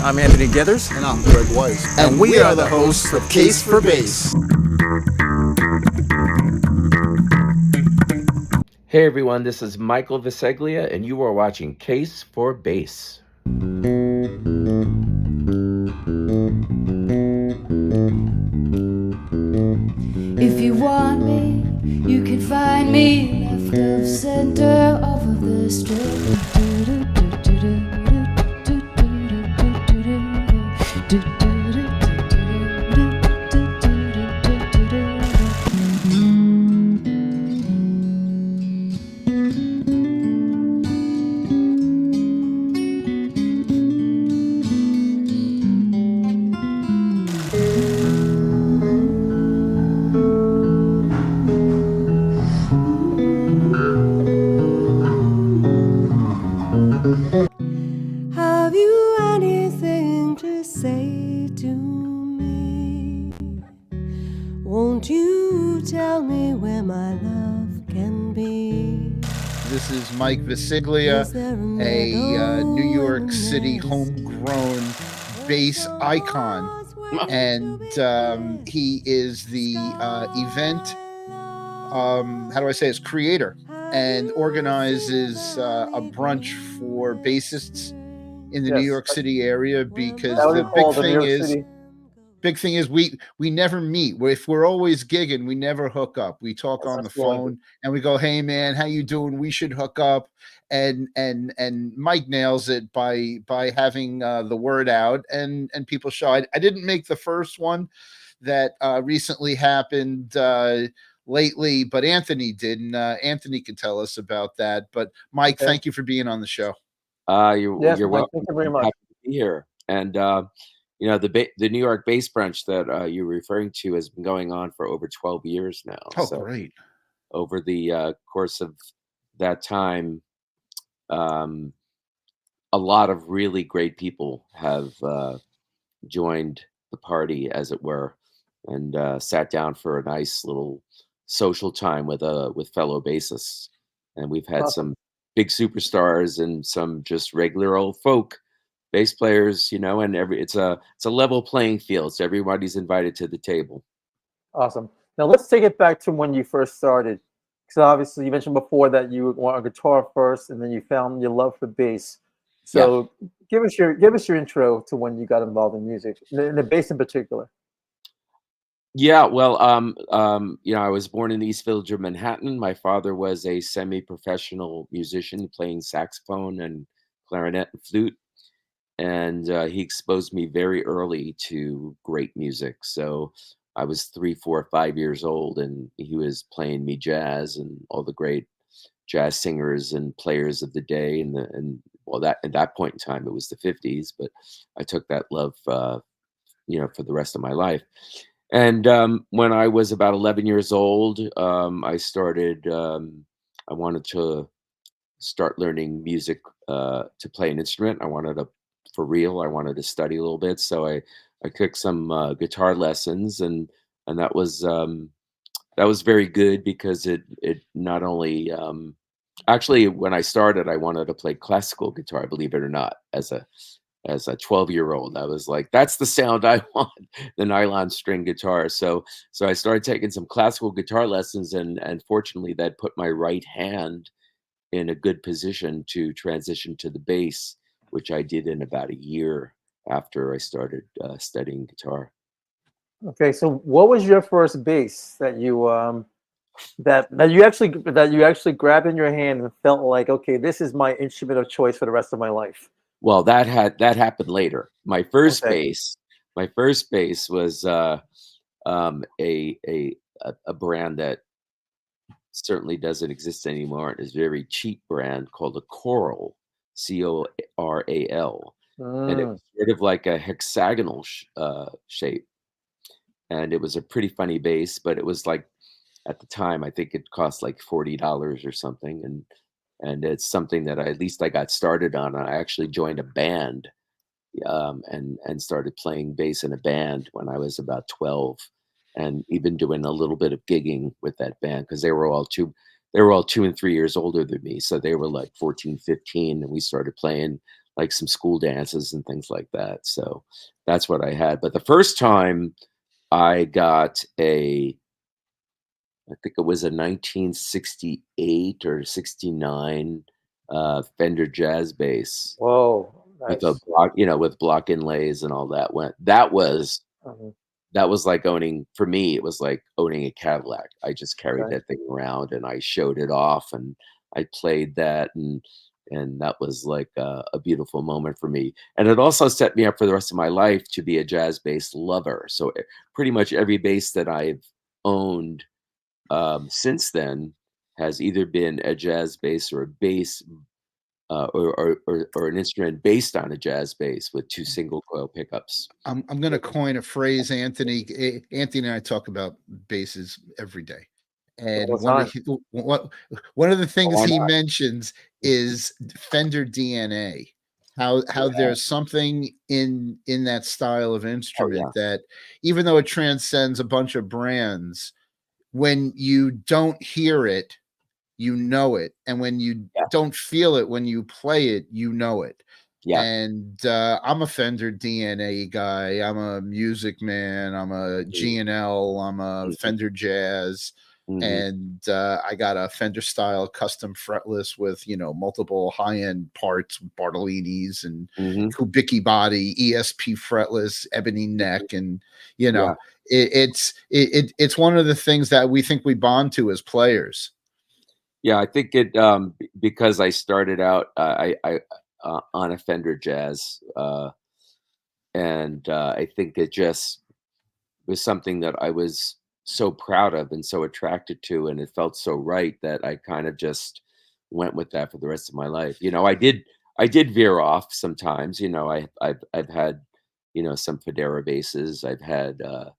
I'm Anthony Geathers. And I'm Gregg Weiss. And we are the hosts of CASE-4-BASS. Hey everyone, this is Mike Visceglia, and you are watching CASE-4-BASS. If you want me, you can find me left of center of the street. Have you anything to say to me? Won't you tell me where my love can be? This is Mike Visceglia, a New York City homegrown bass icon. And he is the event, how do I say, his creator, and organizes a brunch for bassists in the New York City area, because the big thing is we never meet. If we're always gigging, we never hook up. We talk on the phone and we go, "Hey man, how you doing? We should hook up." And Mike nails it by having the word out, and people show. I didn't make the first one that recently happened lately, but Anthony did, and Anthony can tell us about that. But Mike, thank you for being on the show. You're welcome. Thank you very much. Happy to be here. And you know, the New York Bass Brunch that you're referring to has been going on for over 12 years now. Oh, so great! Over the course of that time, a lot of really great people have joined the party, as it were, and sat down for a nice little social time with fellow bassists. And we've had some big superstars and some just regular old folk bass players, you know, and it's a level playing field, so everybody's invited to the table. Awesome. Now let's take it back to when you first started, because obviously you mentioned before that you were on guitar first, and then you found your love for bass. So give us your intro to when you got involved in music, in the bass in particular. Yeah, well, you know, I was born in the East Village of Manhattan. My father was a semi-professional musician playing saxophone and clarinet and flute. And he exposed me very early to great music. So I was 3, 4, 5 years old, and he was playing me jazz and all the great jazz singers and players of the day. And well, that at that point in time, it was the 50s, but I took that love, you know, for the rest of my life. And when I was about 11 years old, I started, I wanted to start learning music, to play an instrument. I wanted to, for real, I wanted to study a little bit. So I took some guitar lessons, and that was very good, because it not only, actually, when I started, I wanted to play classical guitar, believe it or not. As a 12-year-old, I was like, that's the sound I want, the nylon string guitar. So I started taking some classical guitar lessons, and fortunately that put my right hand in a good position to transition to the bass, which I did in about a year after I started studying guitar. Okay, so what was your first bass that you that you actually grabbed in your hand and felt like, okay, this is my instrument of choice for the rest of my life? Well, that happened later. My first bass was a brand that certainly doesn't exist anymore. It is a very cheap brand called a Coral, Coral, and it was sort of like a hexagonal shape, and it was a pretty funny bass. But it was like, at the time, I think it cost like $40 or something, and it's something that at least I got started on. I actually joined a band, and started playing bass in a band when I was about 12. And even doing a little bit of gigging with that band, because they were all 2 and 3 years older than me. So they were like 14, 15, and we started playing like some school dances and things like that. So that's what I had. But the first time I got I think it was a 1968 or 69 Fender jazz bass Whoa, with a nice. block, with block inlays and all that. That was like owning, for me, it was like owning a Cadillac. I just carried Okay. that thing around and I showed it off and I played that, and that was like a beautiful moment for me. And it also set me up for the rest of my life to be a jazz bass lover. So pretty much every bass that I've owned since then has either been a jazz bass or a bass or an instrument based on a jazz bass with 2 single coil pickups. I'm going to coin a phrase, Anthony. Anthony and I talk about basses every day, and All the time. one of the things why he not? mentions is Fender DNA. How Yeah. there's something in that style of Oh, instrument yeah. that, even though it transcends a bunch of brands, when you don't hear it, you know it, and when you Yeah. don't feel it when you play it, you know it. Yeah. And I'm a Fender DNA guy. I'm a Music Man. I'm a G&L. I'm a Fender Jazz. And I got a Fender style custom fretless with, multiple high-end parts, Bartolini's and Kubicki body, ESP fretless, ebony neck, and Yeah. it's one of the things that we think we bond to as players. Yeah, I think it because I started out I on a Fender Jazz, and I think it just was something that I was so proud of and so attracted to, and it felt so right that I kind of just went with that for the rest of my life. I did veer off sometimes. I've had some Federa basses. I've had I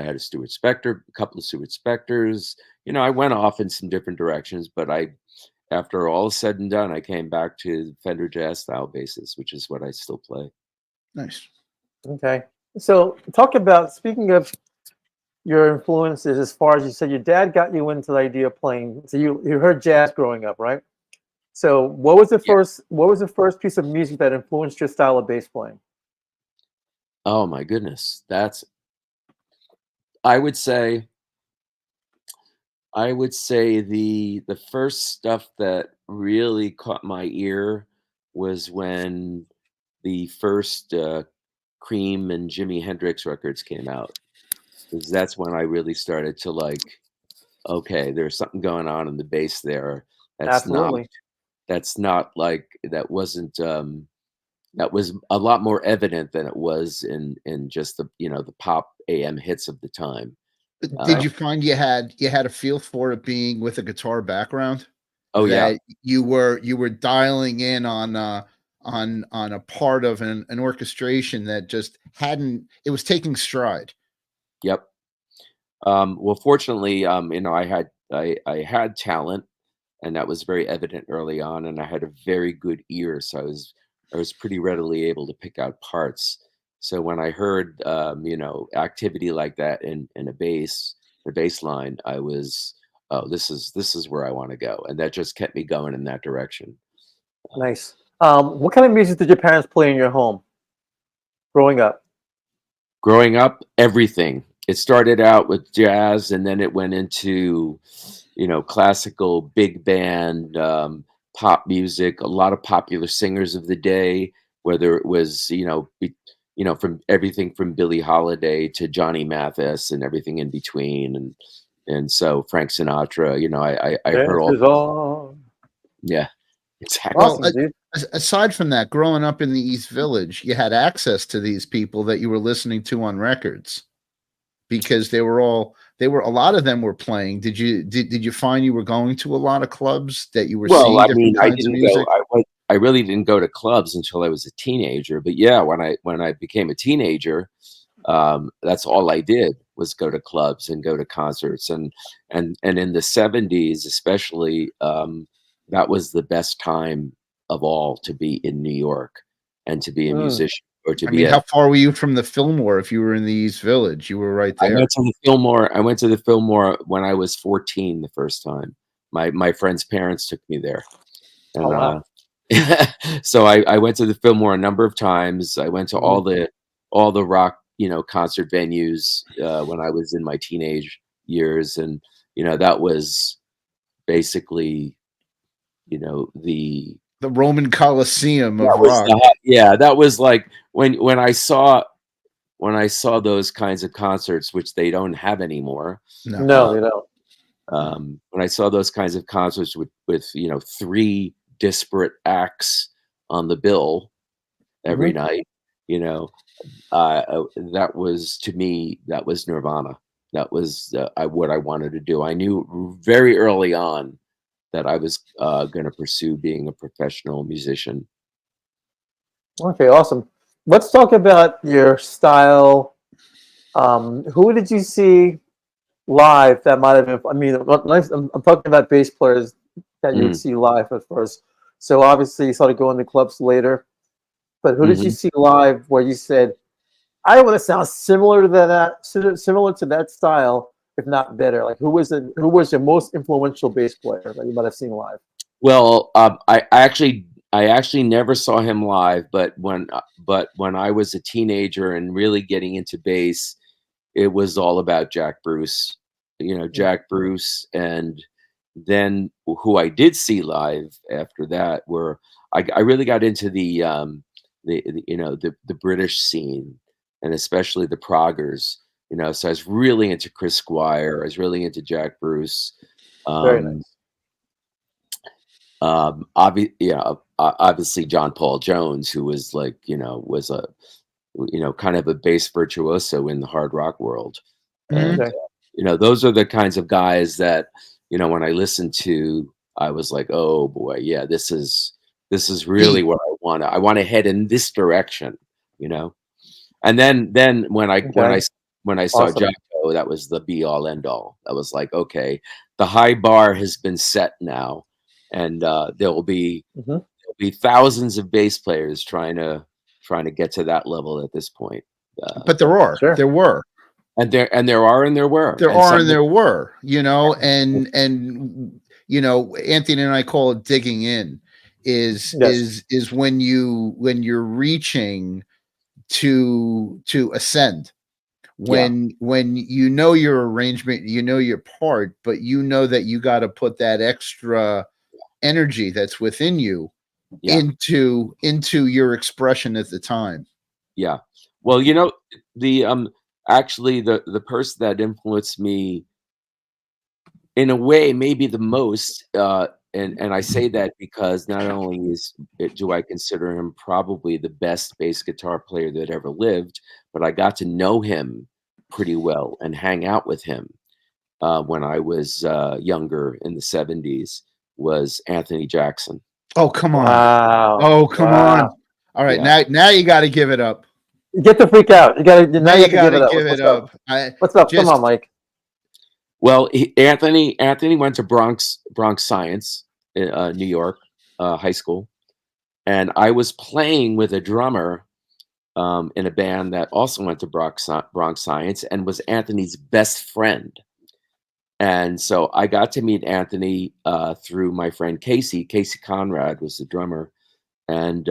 had a Stuart Spectre, a couple of Stuart Specters. I went off in some different directions, but after all is said and done, I came back to Fender Jazz style basses, which is what I still play. Nice. Okay. So speaking of your influences, as far as you said, your dad got you into the idea of playing. So you heard jazz growing up, right? So what was the first piece of music that influenced your style of bass playing? Oh my goodness. I would say the first stuff that really caught my ear was when the first Cream and Jimi Hendrix records came out. Because that's when I really started to like, okay, there's something going on in the bass there. Absolutely. That was a lot more evident than it was in just the pop AM hits of the time. Did you find you had a feel for it being with a guitar background? Oh yeah. That you were dialing in on a part of an orchestration that just it was taking stride. Yep. Well, fortunately, I had talent, and that was very evident early on, and I had a very good ear, so I was pretty readily able to pick out parts. So when I heard activity like that in a bass line, I was, oh, this is where I want to go, and that just kept me going in that direction. Nice. What kind of music did your parents play in your home growing up? Growing up, everything. It started out with jazz, and then it went into, classical, big band, pop music. A lot of popular singers of the day, whether it was from everything from Billie Holiday to Johnny Mathis and everything in between, and so Frank Sinatra. I heard all. Yeah, exactly. Well, Awesome, dude. aside from that, growing up in the East Village, you had access to these people that you were listening to on records, because a lot of them were playing. Did you find you were going to a lot of clubs that you were seeing different kinds of music? I really didn't go to clubs until I was a teenager. But yeah, when I became a teenager, that's all I did was go to clubs and go to concerts, and in the 70s especially, that was the best time of all to be in New York and to be a musician. How far were you from the Fillmore? If you were in the East Village, you were right there. I went to the Fillmore when I was 14 the first time. My friend's parents took me there. And, oh wow! So I went to the Fillmore a number of times. I went to all the rock, concert venues when I was in my teenage years, and that was basically the Roman Colosseum of that was rock. that was like when I saw those kinds of concerts, which they don't have anymore. No, they don't. When I saw those kinds of concerts with 3 disparate acts on the bill every night, that was, to me, that was nirvana. That was what I wanted to do. I knew very early on that I was going to pursue being a professional musician. Okay, awesome. Let's talk about your style. Who did you see live that might have been? I mean, I'm talking about bass players that you would see live at first. So obviously, you started going to clubs later. But who did you see live where you said, "I want to sound similar to similar to that style, if not better"? Like, who was your most influential bass player that you might have seen live? Well, I actually never saw him live, but when I was a teenager and really getting into bass, it was all about Jack Bruce. Jack Bruce, and then who I did see live after that were I really got into the British scene, and especially the proggers. So I was really into Chris Squire. I was really into Jack Bruce. Very nice. Obviously John Paul Jones, who was was a kind of a bass virtuoso in the hard rock world. And those are the kinds of guys that when I listened to, I was like, oh boy, yeah, this is really what I want. I want to head in this direction, And then when I saw Awesome. Jocko, that was the be all end all. I was like, okay, the high bar has been set now, and there will be thousands of bass players trying to get to that level at this point. But there were. And there were. And there were, and Anthony and I call it digging in, is when you're reaching to ascend, when your arrangement, your part, but that you got to put that extra energy that's within you into your expression at the time. Yeah. Well, the actually the person that influenced me in a way maybe the most, and I say that because not only do I consider him probably the best bass guitar player that ever lived, but I got to know him pretty well and hang out with him when I was younger in the 70s, was Anthony Jackson. Oh, come on. Wow. Oh, come on. All right. Now you got to give it up. You get to freak out. You got to give it up. What's up? Come on, Mike. Well, Anthony went to Bronx Science, New York, high school, and I was playing with a drummer in a band that also went to Bronx Science and was Anthony's best friend. And so I got to meet Anthony through my friend Casey. Casey Conrad was the drummer, and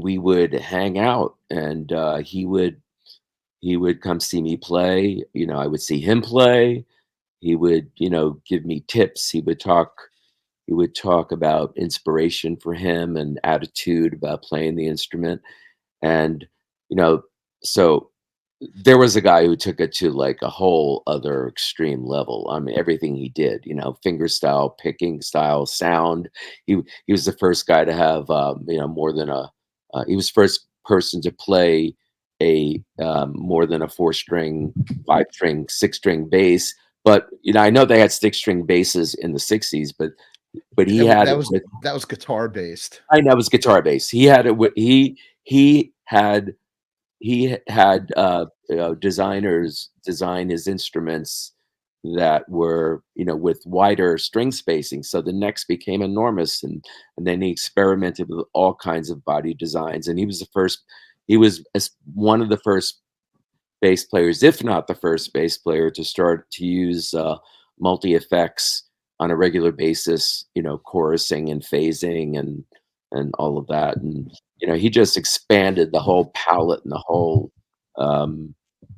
we would hang out, and he would come see me play. I would see him play. He would, give me tips. He would talk about inspiration for him and attitude about playing the instrument. And, so there was a guy who took it to like a whole other extreme level. I mean, everything he did, finger style, picking style, sound. He was the first guy to have, more than he was first person to play a more than a 4-string, 5-string, 6-string bass. But I know they had 6-string basses in the 60s, but that was guitar based. I know it was guitar based. He had it. He had designers design his instruments that were with wider string spacing, so the necks became enormous, and then he experimented with all kinds of body designs, and he was one of the first bass players, if not the first bass player, to start to use multi effects on a regular basis, chorusing and phasing and and all of that. And he just expanded the whole palette and the whole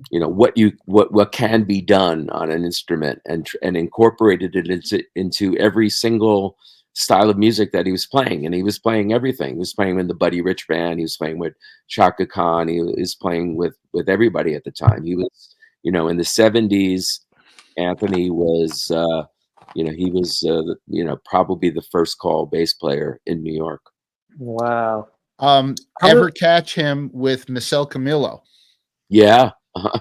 what can be done on an instrument, and incorporated it into every single style of music that he was playing. And he was playing everything. He was playing with the Buddy Rich band. He was playing with Chaka Khan. He was playing with everybody at the time. He was, in the 70s, Anthony was, he was, probably the first call bass player in New York. Wow. Ever catch him with Michel Camilo? Yeah.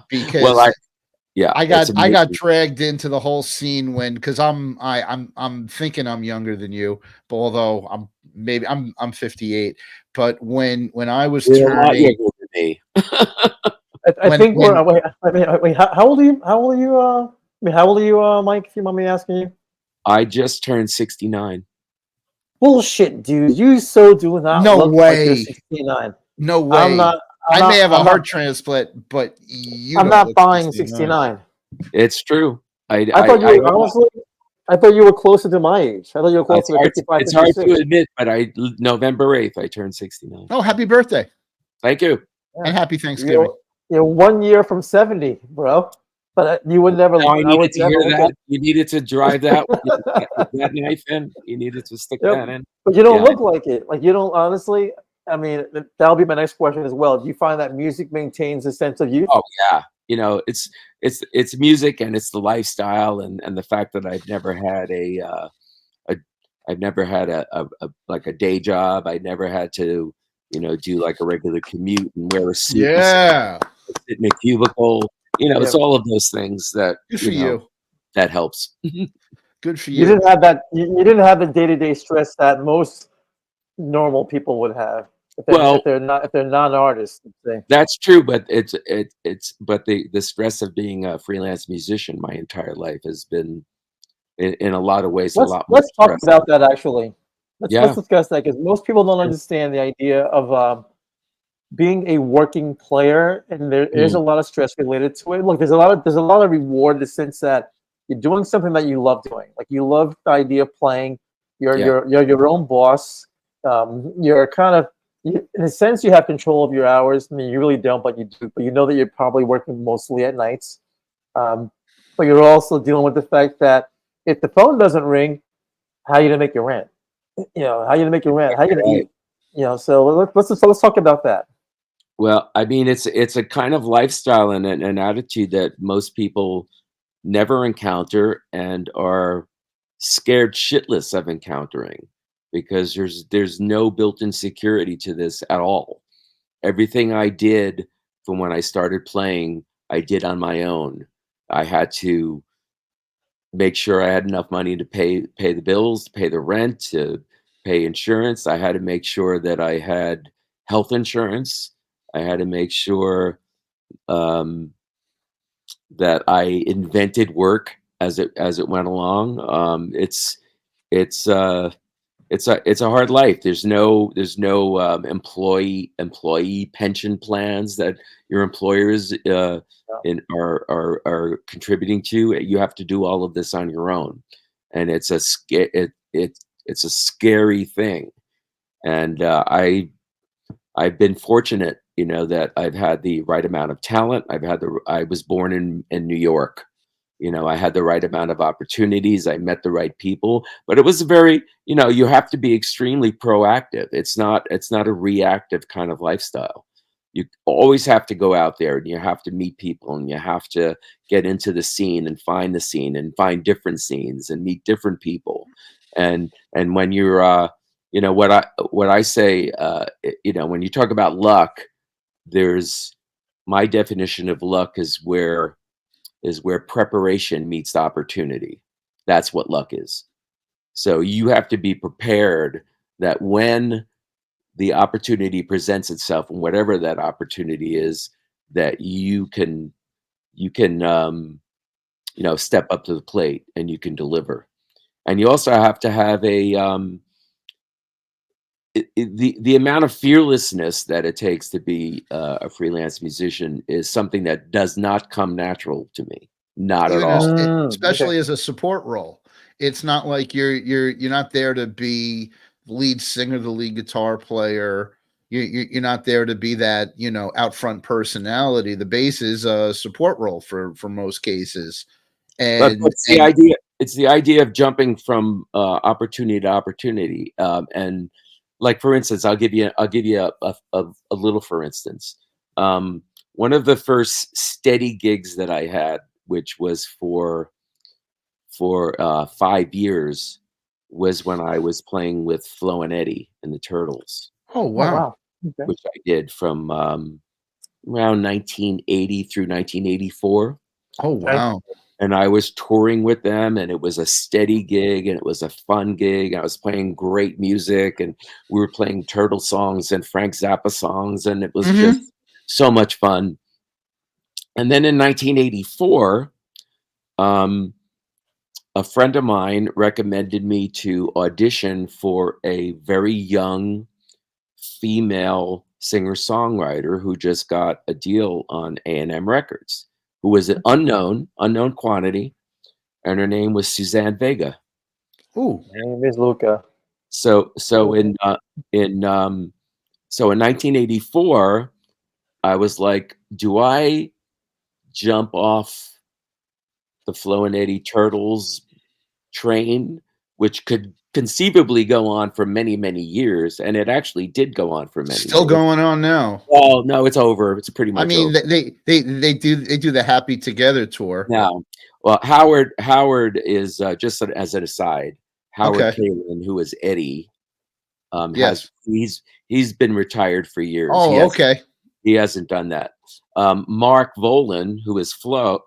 Because I got dragged into the whole scene because I'm thinking I'm younger than you, but although I'm 58. But when I was turning, a lot younger than me. I think we're wait. How old are you? How old are you? How old are you, Mike? If you mind me asking you. I just turned 69. Bullshit, dude! You do not look like you're 69. No way. I may have a heart transplant, but I'm not buying 69. It's true. I thought you were closer to my age. I thought you were closer to 55. It's hard to admit, but November 8th, I turned 69. Oh, happy birthday! Thank you, and happy Thanksgiving. You're 1 year from 70, bro. But you would never. No, I needed to hear that. You needed to drive that that knife in. You needed to stick that in. But you don't look like it. Like you don't. Honestly, I mean, that'll be my next question as well. Do you find that music maintains a sense of youth? Oh yeah. It's music, and it's the lifestyle, and the fact that I've never had a day job. I never had to do like a regular commute and wear a suit. Yeah. Sit in a cubicle. It's all of those things that good for you. That helps. Good for you. You didn't have that. You didn't have the day-to-day stress that most normal people would have. If they're non-artists. That's true, but but the stress of being a freelance musician my entire life has been in a lot of ways a lot more. Let's talk about that actually. Let's discuss that, because most people don't understand the idea of being a working player, and there is a lot of stress related to it. Look, there's a lot of reward in the sense that you're doing something that you love doing. Like you love the idea of playing. You're your own boss. You're kind of, in a sense, you have control of your hours. I mean, you really don't, but you do. But you know that you're probably working mostly at nights. But you're also dealing with the fact that if the phone doesn't ring, how are you gonna make your rent? How are you gonna make your rent? How are you gonna eat? So let's talk about that. Well, I mean, it's a kind of lifestyle and an attitude that most people never encounter and are scared shitless of encountering, because there's no built-in security to this at all. Everything I did from when I started playing, I did on my own. I had to make sure I had enough money to pay the bills, to pay the rent, to pay insurance. I had to make sure that I had health insurance. I had to make sure that I invented work as it went along. It's a hard life. There's no employee pension plans that your employers are contributing to. You have to do all of this on your own, and it's a scary thing. And I've been fortunate, that I've had the right amount of talent. I was born in New York. I had the right amount of opportunities. I met the right people, but it was very, you have to be extremely proactive. It's not a reactive kind of lifestyle. You always have to go out there, and you have to meet people, and you have to get into the scene and find the scene and find different scenes and meet different people. And when you're, what I say, when you talk about luck, my definition of luck is where preparation meets opportunity. That's what luck is. So you have to be prepared that when the opportunity presents itself, and whatever that opportunity is, that you can step up to the plate and you can deliver. And you also have to have the amount of fearlessness that it takes to be a freelance musician is something that does not come natural to me. Not at all. Especially as a support role. It's not like you're not there to be lead singer, the lead guitar player. You're not there to be that, you know, out front personality. The bass is a support role for most cases. But And it's the idea. It's the idea of jumping from opportunity to opportunity. And like, for instance, I'll give you a little. For instance, one of the first steady gigs that I had, which was for 5 years, was when I was playing with Flo and Eddie and the Turtles, oh Oh, wow. wow. Okay. which I did from around 1980 through 1984. Oh wow. And I was touring with them, and it was a steady gig, and it was a fun gig. I was playing great music, and we were playing Turtle songs and Frank Zappa songs, and it was just so much fun. And then in 1984, a friend of mine recommended me to audition for a very young female singer-songwriter who just got a deal on A&M Records, who was an unknown quantity, and her name was Suzanne Vega. Ooh. My name is Luca. So in 1984, I was like, do I jump off the Flo and Eddie Turtles train, which could conceivably go on for many, many years, and it actually did go on for many. Still years. going on now. Well, no, it's over. It's pretty much. I mean, over. they do the Happy Together tour. Now, well, Howard is just as an aside. Howard Okay. Kalin, who is Eddie, Yes. he's been retired for years. Oh, okay. He hasn't done that. Mark Volman, who is Flo,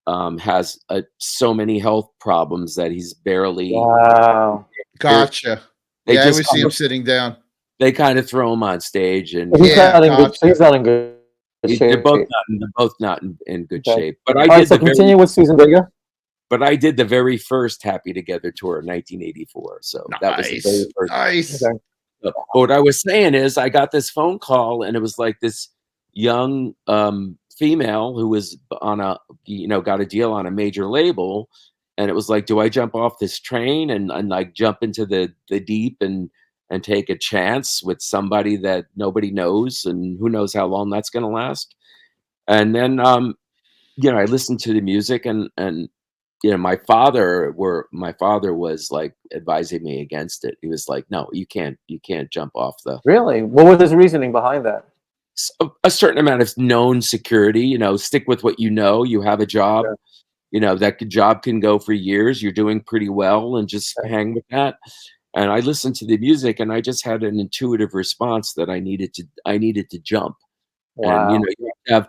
has so many health problems that he's barely. Wow. Gotcha. They Yeah, I just always see him sitting down. They kind of throw him on stage, and He's Yeah, not in good. gotcha. He's not in good they're shape. both not in good Okay. shape. But All right, so continue with Susan Vega. But I did the very first Happy Together tour in 1984. So that was the very first. Nice. Okay. But what I was saying is, I got this phone call, and it was like this young female who was on got a deal on a major label, and it was like, do I jump off this train and like jump into the deep and take a chance with somebody that nobody knows, and who knows how long that's going to last? And then I listened to the music, and my father was like advising me against it. He was like, no, you can't jump off the. Really? What was his reasoning behind that? A certain amount of known security, stick with what you know. You have a job, that job can go for years. You're doing pretty well, and just hang with that. And I listened to the music, and I just had an intuitive response that I needed to jump. Wow. And you have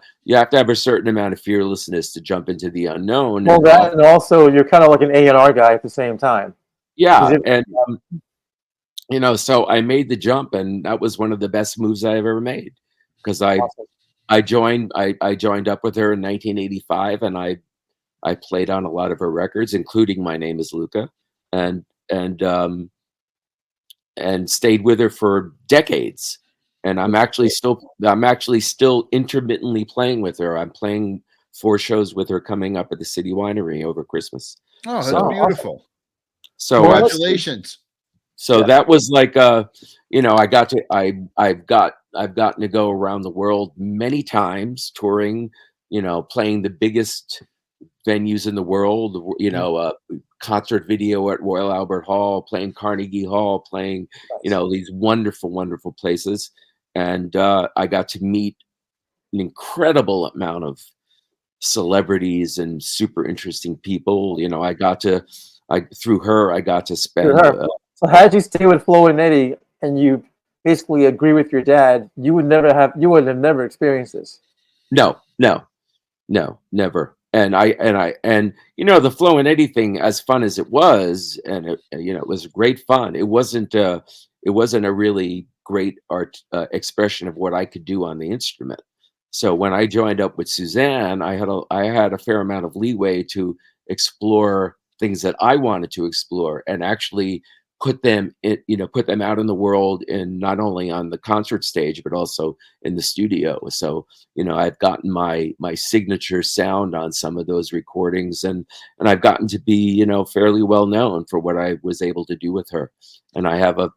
to have a certain amount of fearlessness to jump into the unknown. Well, and also you're kind of like an A&R guy at the same time. Yeah, and so I made the jump, and that was one of the best moves I've ever made, because I joined up with her in 1985, and I played on a lot of her records, including My Name Is Luca, and stayed with her for decades. And I'm actually still intermittently playing with her. I'm playing 4 shows with her coming up at the City Winery over Christmas. Oh, that's beautiful. So congratulations. So that was like I've gotten to go around the world many times, touring, playing the biggest venues in the world, concert video at Royal Albert Hall, playing Carnegie Hall, playing, these wonderful, wonderful places. And I got to meet an incredible amount of celebrities and super interesting people. Through her, I got to spend. So had you stayed with Flo and Eddie, and you basically agree with your dad, you would have never experienced this. No, never. And the Flo and Eddie thing, as fun as it was, and it was great fun. It wasn't a really great art expression of what I could do on the instrument. So when I joined up with Suzanne, I had a fair amount of leeway to explore things that I wanted to explore, and actually put them put them out in the world, and not only on the concert stage but also in the studio. So I've gotten my signature sound on some of those recordings, and I've gotten to be fairly well known for what I was able to do with her. And I have a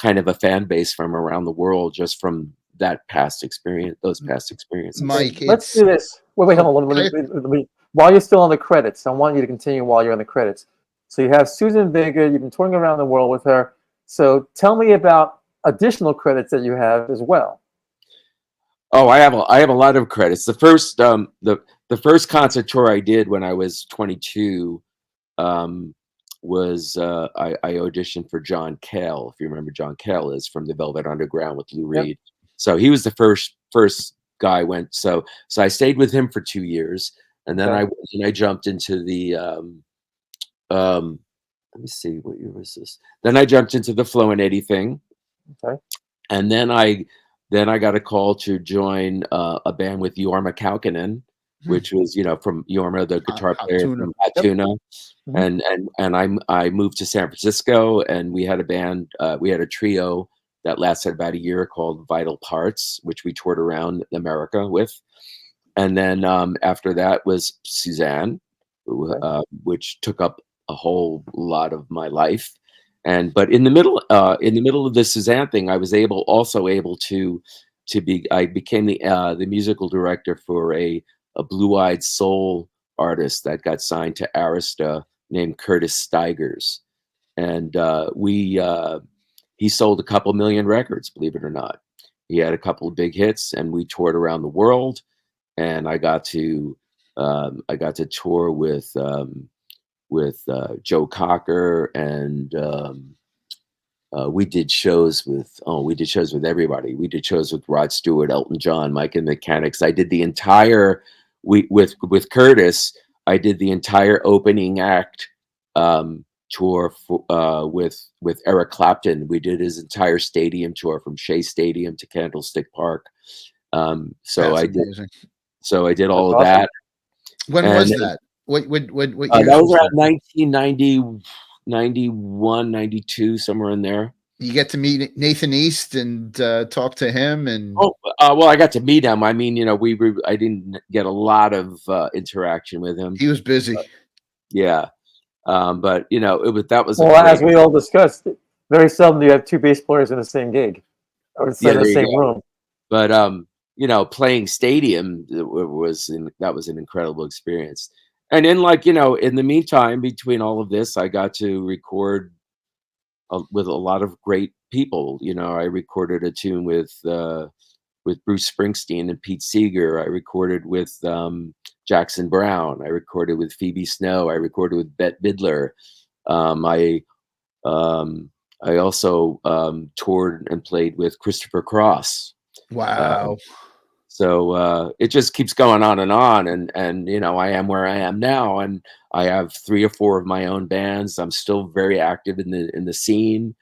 kind of a fan base from around the world just from those past experiences. Mike, let's do this. Wait, hold on. Let me, while you're still on the credits, I want you to continue while you're on the credits. So you have Suzanne Vega. You've been touring around the world with her. So tell me about additional credits that you have as well. Oh, I have a lot of credits. The first first concert tour I did when I was 22 was I auditioned for John Cale. If you remember, John Cale is from the Velvet Underground with Lou Reed. So he was the first guy I went. So I stayed with him for 2 years, and then I jumped into the let me see, what year was this? Then I jumped into the Flo Eddie thing. Okay. And then I got a call to join a band with Jorma Kaukonen, which was from Jorma, the guitar player from Hatuna. And I moved to San Francisco, and we had a band, we had a trio that lasted about a year called Vital Parts, which we toured around America with. And then after that was Suzanne, which took up a whole lot of my life. But in the middle of the Suzanne thing, I was also able to I became the musical director for a blue-eyed soul artist that got signed to Arista named Curtis Stigers. And he sold a couple million records, believe it or not. He had a couple of big hits, and we toured around the world. And I got to tour with Joe Cocker, and we did shows with everybody. We did shows with Rod Stewart, Elton John, Mike and the Mechanics. I did the entire with Curtis. I did the entire opening act tour with Eric Clapton. We did his entire stadium tour from Shea Stadium to Candlestick Park. So I did all of that. When was that? What year that was around 1990, 91, 92, somewhere in there. You get to meet Nathan East and talk to him, and well, I got to meet him. I mean, I didn't get a lot of interaction with him. He was busy. Yeah, but that was well, as we all discussed, very seldom do you have two bass players in the same gig or in the same room. But playing stadium that was an incredible experience. And then, in the meantime, between all of this, I got to record with a lot of great people. I recorded a tune with Bruce Springsteen and Pete Seeger. I recorded with Jackson Browne. I recorded with Phoebe Snow. I recorded with Bette Midler. I also toured and played with Christopher Cross. Wow. So it just keeps going on, and I am where I am now, and I have 3 or 4 of my own bands. I'm still very active in the scene.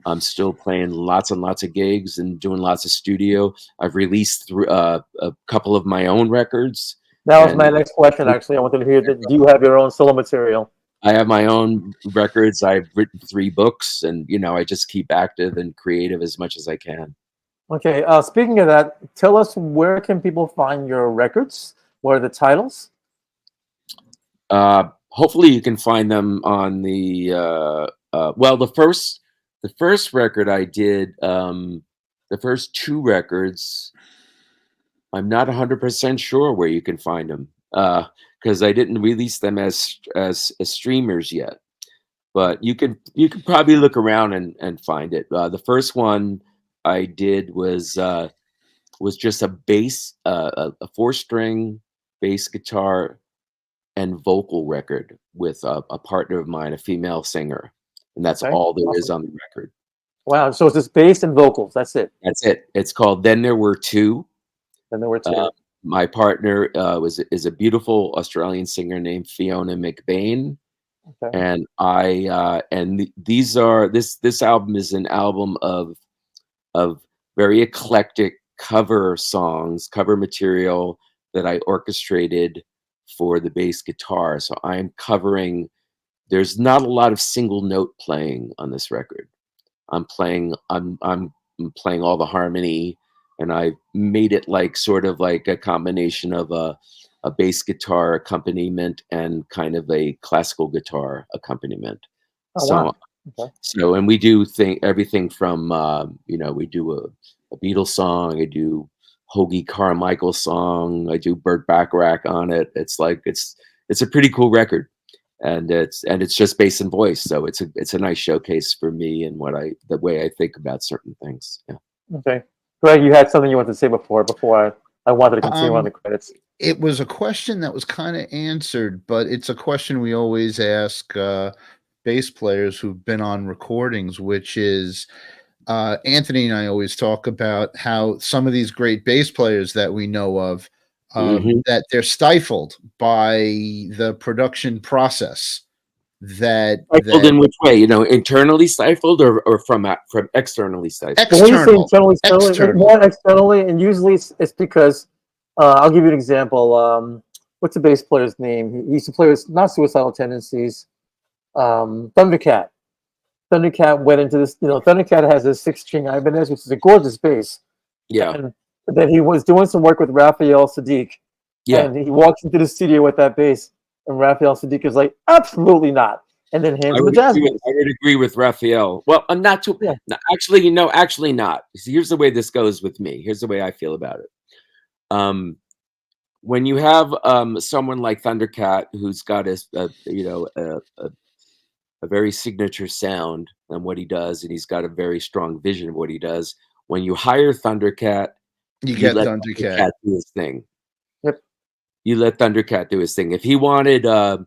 I'm still playing lots and lots of gigs and doing lots of studio. I've released a couple of my own records. That was my next question, actually. I wanted to hear that. Do you have your own solo material? I have my own records. I've written 3 books, and I just keep active and creative as much as I can. Okay, speaking of that, tell us, where can people find your records? What are the titles? Hopefully you can find them on the the first record I did, the first 2 records, I'm not 100% sure where you can find them, because I didn't release them as streamers yet. But you can probably look around and find it. The first one I did was just a bass, a 4-string bass guitar and vocal record with a partner of mine, a female singer, and that's all there is on the record. Wow! So it's just bass and vocals. That's it. That's it. It's called "Then There Were Two." Then there were 2. My partner is a beautiful Australian singer named Fiona McBain. Okay. And this album is an album of very eclectic cover songs, cover material that I orchestrated for the bass guitar. So I'm covering there's not a lot of single note playing on this record. I'm playing all the harmony, and I made it like sort of like a combination of a bass guitar accompaniment and kind of a classical guitar accompaniment. Oh, So, wow. Okay. so, and we do everything from, we do a Beatles song, I do Hoagie Carmichael song, I do Burt Bacharach on it. It's like, it's a pretty cool record, and it's just bass and voice. So it's a nice showcase for me and the way I think about certain things. Yeah. Okay. Gregg, you had something you wanted to say before I wanted to continue on the credits. It was a question that was kind of answered, but it's a question we always ask bass players who've been on recordings, which is Anthony and I always talk about how some of these great bass players that we know of, that they're stifled by the production process. Stifled in which way? Internally stifled or from externally stifled? External. More externally, and usually it's because I'll give you an example. What's the bass player's name? He used to play with not Suicidal Tendencies. Thundercat. Thundercat went into this. Thundercat has a 6-string Ibanez, which is a gorgeous bass. Yeah. And then he was doing some work with Raphael Sadiq. Yeah. And he walks into the studio with that bass. And Raphael Sadiq is like, absolutely not. And then hands him the jazz bass. I would agree with Raphael. Well, I'm not too. Yeah. No, actually not. Here's the way this goes with me. Here's the way I feel about it. When you have someone like Thundercat, who's got a very signature sound and what he does, and he's got a very strong vision of what he does. When you hire Thundercat, you let Thundercat do his thing. Yep. You let Thundercat do his thing. If he wanted a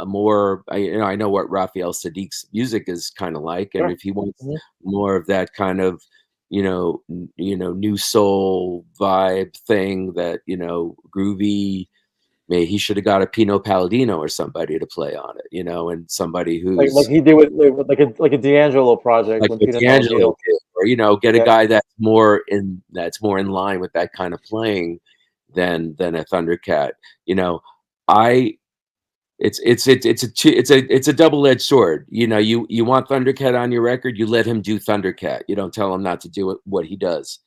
more, I know what Raphael Sadiq's music is kind of like, and if he wants more of that kind of, new soul vibe thing, that groovy, maybe he should have got a Pino Palladino or somebody to play on it, and somebody who's like he did with like a D'Angelo project, like when D'Angelo did, or get a guy that's more in line with that kind of playing than a Thundercat. It's a double-edged sword. You want Thundercat on your record, you let him do Thundercat. You don't tell him not to do what he does.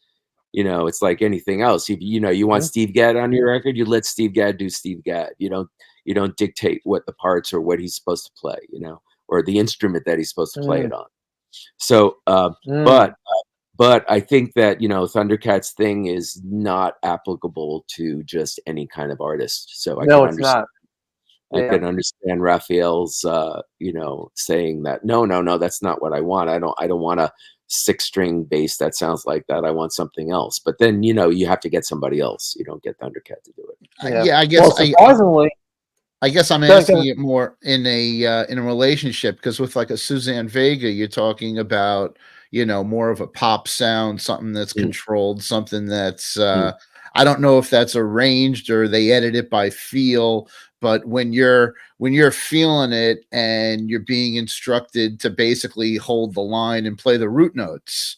It's like anything else. You want Steve Gadd on your record, you let Steve Gadd do Steve Gadd. You don't dictate what the parts or what he's supposed to play, or the instrument that he's supposed to play it on. So, but I think that Thundercat's thing is not applicable to just any kind of artist. So I can understand Raphael's, saying that no, that's not what I want. I don't want a 6-string bass that sounds like that. I want something else. But then you have to get somebody else. You don't get Thundercat to do it. I guess. Well, surprisingly, I guess I'm asking it more in a relationship, because with like a Suzanne Vega, you're talking about more of a pop sound, something that's controlled, something that's I don't know if that's arranged or they edit it by feel. But when you're feeling it and you're being instructed to basically hold the line and play the root notes,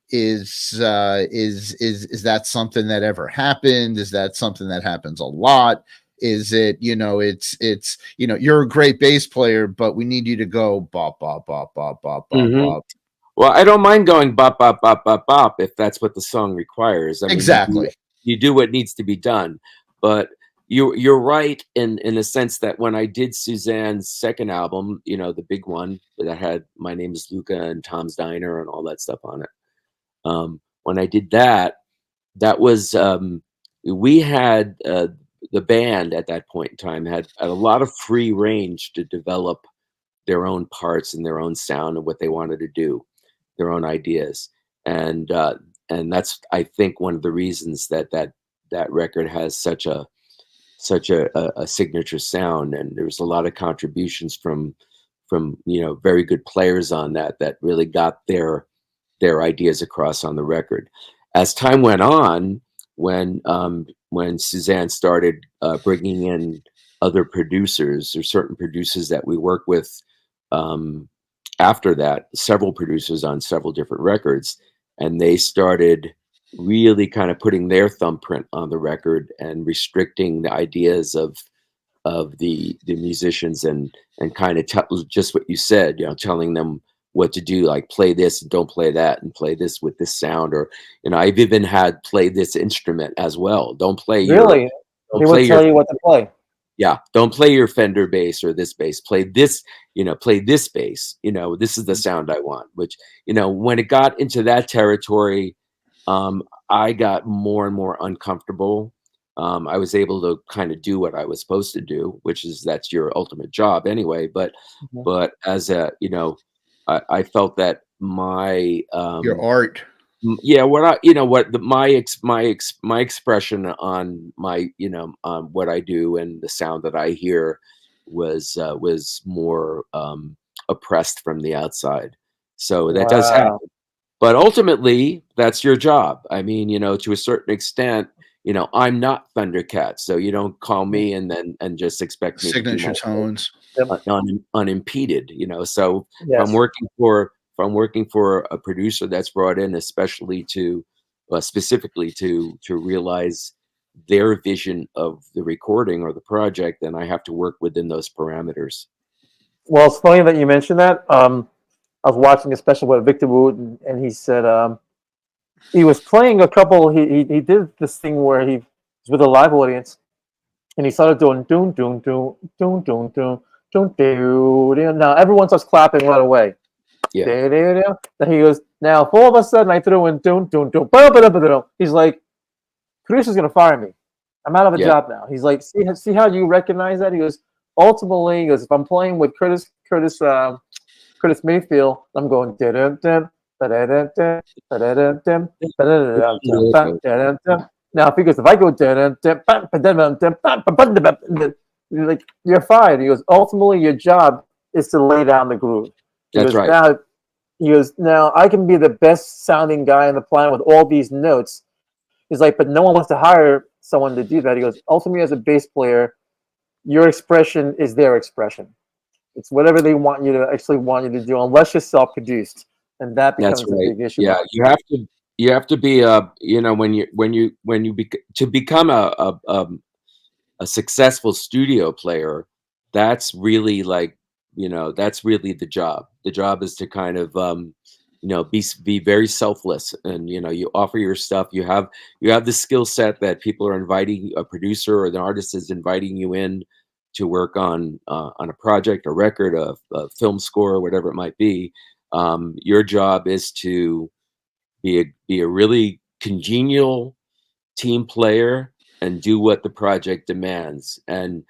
is that something that ever happened? Is that something that happens a lot? Is it, it's you're a great bass player, but we need you to go bop, bop, bop, bop, bop, bop, bop. Well, I don't mind going bop, bop, bop, bop, bop if that's what the song requires. I mean, exactly. You do what needs to be done. But you're right in the sense that when I did Suzanne's second album, the big one that had My Name is Luca and Tom's Diner and all that stuff on it. When I did that was, we had, the band at that point in time had a lot of free range to develop their own parts and their own sound and what they wanted to do, their own ideas. And that's, I think, one of the reasons that record has such a signature sound. And there's a lot of contributions from very good players on that really got their ideas across on the record. As time went on, when Suzanne started bringing in other producers, or certain producers that we work with after that, several producers on several different records, and they started really kind of putting their thumbprint on the record and restricting the ideas of the musicians, and kind of just what you said, telling them what to do, like play this and don't play that, and play this with this sound, or I've even had play this instrument as well. Don't play Really? They would tell you what to play. Yeah, don't play your Fender bass or this bass. Play this, play this bass. This is the sound I want. Which, when it got into that territory, I got more and more uncomfortable. I was able to kind of do what I was supposed to do, which is that's your ultimate job anyway. But as a, I felt that my your art. Yeah, what my expression on my on what I do and the sound that I hear was more oppressed from the outside. So that does happen. But ultimately, that's your job. I mean, to a certain extent, I'm not Thundercat, so you don't call me and just expect me signature to tones unimpeded. So Yes. if I'm working for a producer that's brought in especially to specifically to realize their vision of the recording or the project, then I have to work within those parameters. Well, it's funny that you mentioned that. I was watching a special with Victor Wood, and he said he was playing a couple. He did this thing where he was with a live audience, and he started doing doom doom doom doom doom doom doom doom. Now everyone starts clapping right away. Yeah. Then he goes, now if all of a sudden I threw in doom doom doom, he's like, producer's gonna fire me. I'm out of a job now. He's like, see how you recognize that? He goes, ultimately, he goes, if I'm playing with Curtis Mayfield, I'm going now if he goes, if I go like, you're fired. He goes, ultimately your job is to lay down the groove. That's right. Now I can be the best sounding guy on the planet with all these notes. He's like, but no one wants to hire someone to do that. He goes, ultimately as a bass player, your expression is their expression. It's whatever they want you to do, unless you're self-produced, and that becomes a big issue. Yeah, you have to be to become a successful studio player. That's really that's really the job. The job is to kind of be very selfless, and you offer your stuff. You have the skill set that people are inviting, a producer or the artist is inviting you in to work on a project, a record, a film score, whatever it might be. Your job is to be a really congenial team player and do what the project demands, and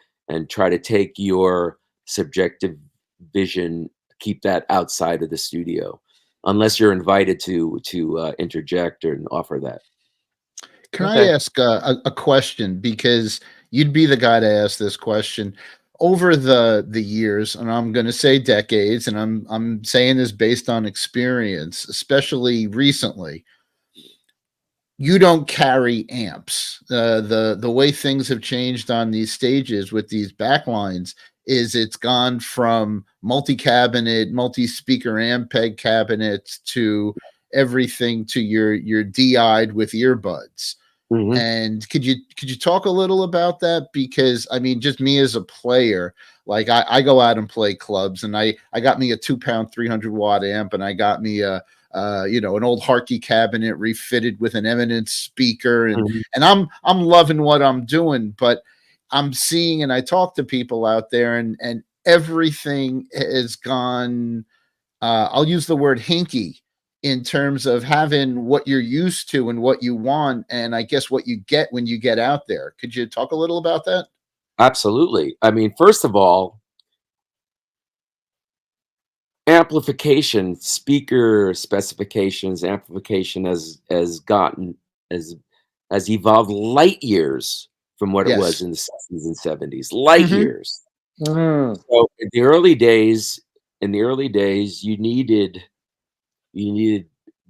try to take your subjective vision, keep that outside of the studio, unless you're invited to interject and offer that. Can I ask a question? Because you'd be the guy to ask this question. Over the years, and I'm going to say decades, and I'm saying this based on experience, especially recently, you don't carry amps. The way things have changed on these stages with these backlines is it's gone from multi-cabinet, multi-speaker Ampeg cabinets to everything to your DI'd with earbuds. Mm-hmm. And could you talk a little about that? Because I mean, just me as a player, like I go out and play clubs, and I got me a 2-pound 300-watt amp, and I got me an old Harkey cabinet refitted with an Eminence speaker, and I'm loving what I'm doing, but I'm seeing, and I talk to people out there, and everything has gone, I'll use the word hinky, in terms of having what you're used to and what you want, and I guess what you get when you get out there. Could you talk a little about that? Absolutely. I mean, first of all, amplification, speaker specifications, amplification has evolved light years from what it was in the 60s and 70s. Light years. So in the early days, you needed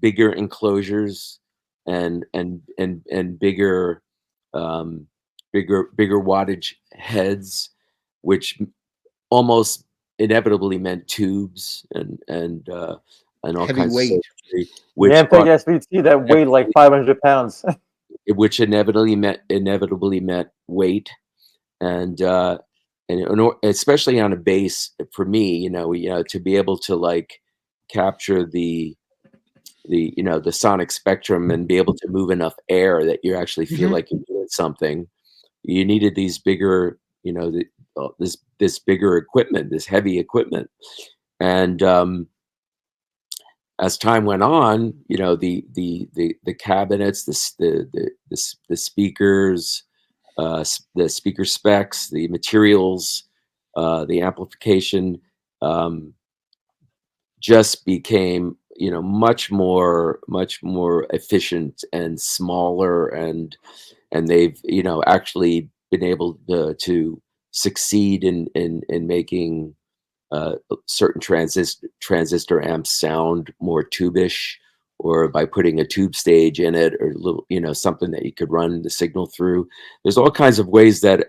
bigger enclosures and bigger wattage heads, which almost inevitably meant tubes and all heavy kinds weight. of circuitry, which Ampeg SVT that weighed like 500 pounds. Which inevitably meant weight, and especially on a bass, for me, to be able to like capture the the sonic spectrum and be able to move enough air that you actually feel like you're doing something. You needed these bigger, this bigger equipment, this heavy equipment, and as time went on, the cabinets, the speakers, the speaker specs, the materials, the amplification, just became much more efficient and smaller, and they've actually been able to succeed in making certain transistor amps sound more tube-ish, or by putting a tube stage in it, or little something that you could run the signal through. There's all kinds of ways that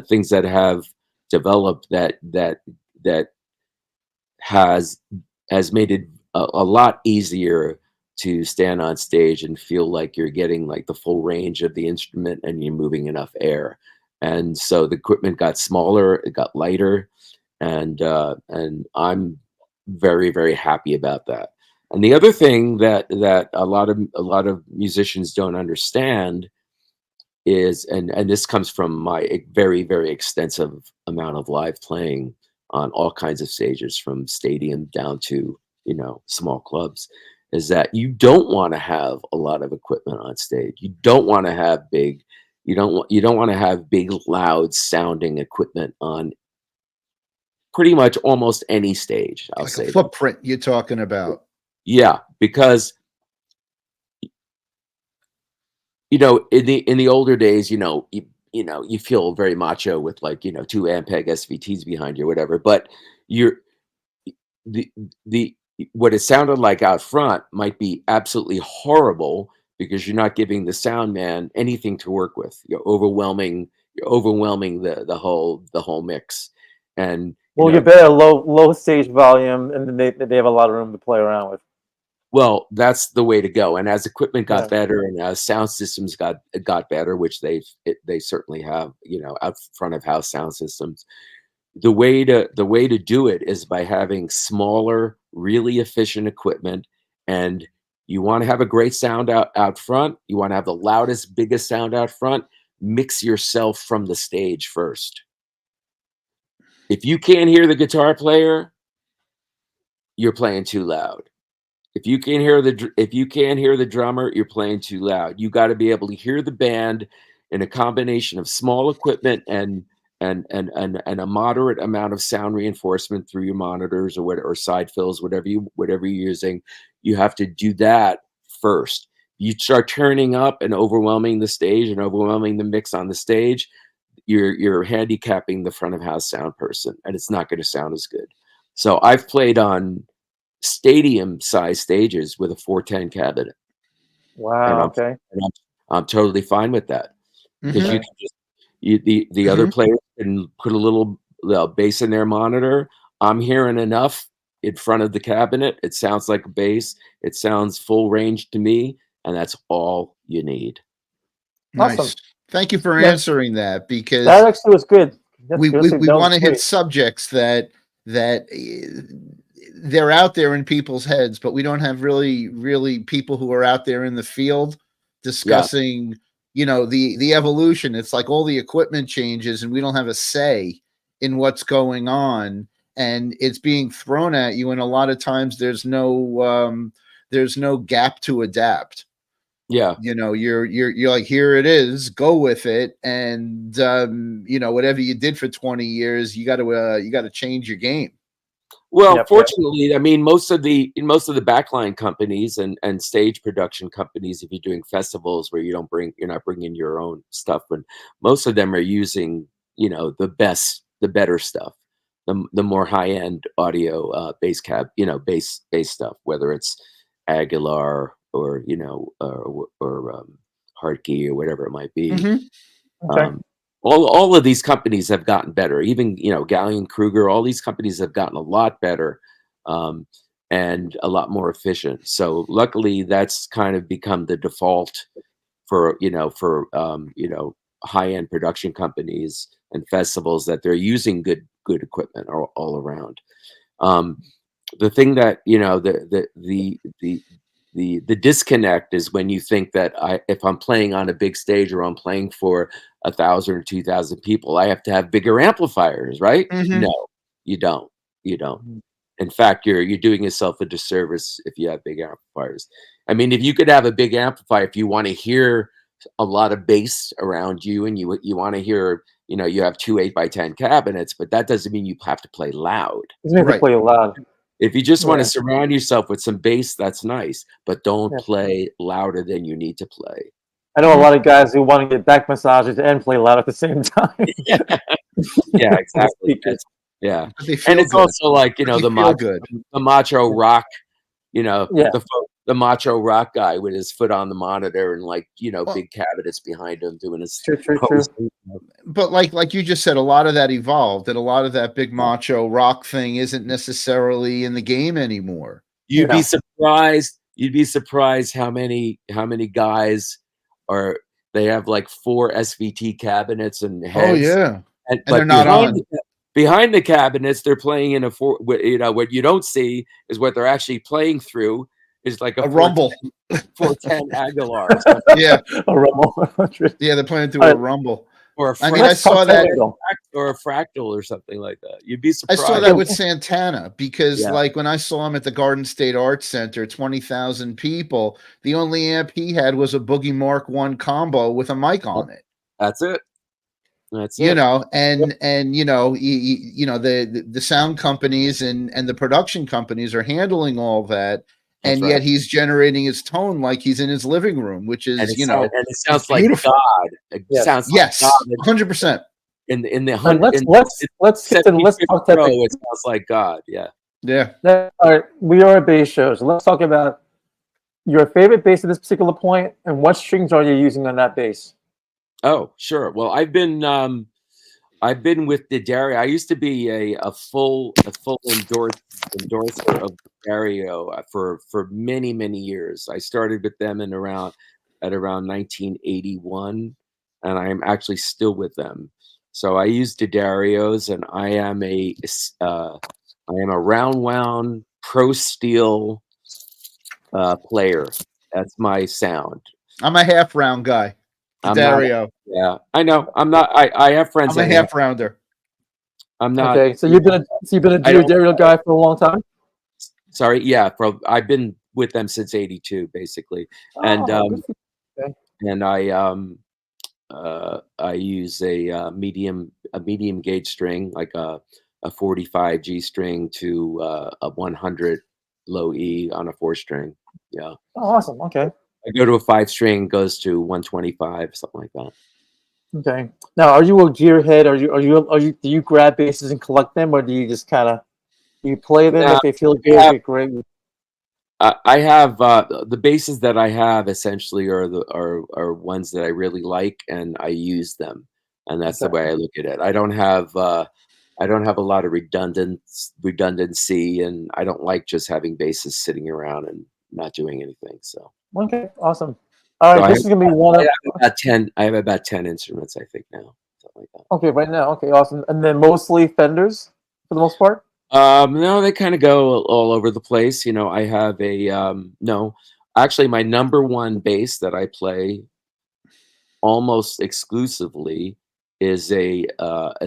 things that have developed that has made it a lot easier to stand on stage and feel like you're getting like the full range of the instrument and you're moving enough air. And so the equipment got smaller, it got lighter, and I'm very, very happy about that. And the other thing that a lot of musicians don't understand is, and this comes from my very, very extensive amount of live playing on all kinds of stages, from stadium down to small clubs, is that you don't want to have a lot of equipment on stage. You don't want to have big, you don't want to have big, loud sounding equipment on pretty much almost any stage. I'll like say a footprint you're talking about. Yeah, because in the older days, you feel very macho with like 2 Ampeg SVTs behind you, or whatever. But you're the what it sounded like out front might be absolutely horrible, because you're not giving the sound man anything to work with. You're overwhelming the whole mix. And Well, you better low stage volume, and then they have a lot of room to play around with. Well, that's the way to go. And as equipment got better, and as sound systems got better, which they certainly have, out front of house sound systems, the way to do it is by having smaller, really efficient equipment. And you want to have a great sound out front. You want to have the loudest, biggest sound out front. Mix yourself from the stage first. If you can't hear the guitar player, you're playing too loud. If you can't hear the drummer, you're playing too loud. You got to be able to hear the band in a combination of small equipment and a moderate amount of sound reinforcement through your monitors or side fills, whatever you're using. You have to do that first. You start turning up and overwhelming the stage and overwhelming the mix on the stage, you're handicapping the front of house sound person, and it's not going to sound as good. So I've played on stadium size stages with a 410 cabinet. Wow. And I'm totally fine with that, because you can just the other players can put a little bass in their monitor. I'm hearing enough in front of the cabinet. It sounds like a bass. It sounds full range to me, and that's all you need. Nice. Awesome. Thank you for answering that, because that actually was good. We want to hit subjects that they're out there in people's heads, but we don't have really people who are out there in the field discussing, the evolution. It's like all the equipment changes and we don't have a say in what's going on, and it's being thrown at you. And a lot of times there's no gap to adapt. Yeah. You're like, here it is, go with it. And, whatever you did for 20 years, you got to change your game. Well, fortunately, I mean, most of the backline companies and stage production companies, if you're doing festivals where you're not bringing your own stuff, but most of them are using, the better stuff, the more high end audio, bass cab, bass stuff, whether it's Aguilar or Hartke or whatever it might be. All of these companies have gotten better. Even Gallion Kruger, all these companies have gotten a lot better, and a lot more efficient. So luckily, that's kind of become the default for high-end production companies and festivals that they're using good equipment all around. The thing that, you know, the disconnect is when you think that if I'm playing on a big stage or I'm playing for 1,000 or 2,000 people, I have to have bigger amplifiers, right? No, you don't. In fact, you're doing yourself a disservice if you have big amplifiers. I mean, if you could have a big amplifier, if you want to hear a lot of bass around you and you want to hear, you know, you have 2 8x10 cabinets, but that doesn't mean you have to play loud. You have to play loud. If you just want to surround yourself with some bass, that's nice, but don't play louder than you need to play. I know a lot of guys who want to get back massages and play loud at the same time. Yeah, exactly. Yeah, and it's also like, you know, the macho rock, you know, the macho rock guy with his foot on the monitor and, like, you know, big cabinets behind him doing his true. But like you just said, a lot of that evolved, and a lot of that big macho rock thing isn't necessarily in the game anymore. You'd be surprised. You'd be surprised how many guys they have like 4 SVT cabinets and heads. Oh yeah, and they're not on. Behind the cabinets, they're playing in you know, what you don't see is what they're actually playing through is like a rumble, 410 Aguilar. Yeah, a rumble. Yeah, they're playing through a rumble. Or I saw that, or a fractal or something like that. You'd be surprised. I saw that with Santana because, like, when I saw him at the Garden State Arts Center, 20,000 people, the only amp he had was a Boogie Mark 1 combo with a mic on it. That's it. That's you know, and you know, you know, the sound companies and the production companies are handling all that. And yet he's generating his tone like he's in his living room, which is, you know, and it sounds like God. It sounds like God. 100%. In the let's talk that. It sounds like God. Yeah. All right, we are a bass show, so let's talk about your favorite bass at this particular point, and what strings are you using on that bass? Oh, sure. Well, I've been with D'Addario. I used to be a full endorser of D'Addario for many years. I started with them at around 1981, and I am actually still with them. So I use D'Addario's, and I am a round wound pro steel player. That's my sound. I'm a half round guy. D'Addario. Yeah, I know. I'm not. I have friends. I'm a half rounder. I'm not. Okay, so you've been a D'Addario guy for a long time. Sorry, yeah. I've been with them since '82, basically, and I use a medium gauge string, like a 45 G string to a 100 low E on a 4-string. Yeah. Oh, awesome. Okay. I go to a 5-string, goes to 125, something like that. Okay. Now, are you a gearhead? Do you grab basses and collect them, or do you just kind of play them if they feel good? Great. I have the basses that I have essentially are ones that I really like, and I use them, and that's the way I look at it. I don't have a lot of redundancy, and I don't like just having basses sitting around and not doing anything. So okay, awesome. All right, so this is gonna be one. I have about 10 instruments, I think now, something like that. Okay, right now. Okay, awesome. And then mostly Fenders for the most part. No, they kind of go all over the place. You know, I have actually my number one bass that I play almost exclusively is a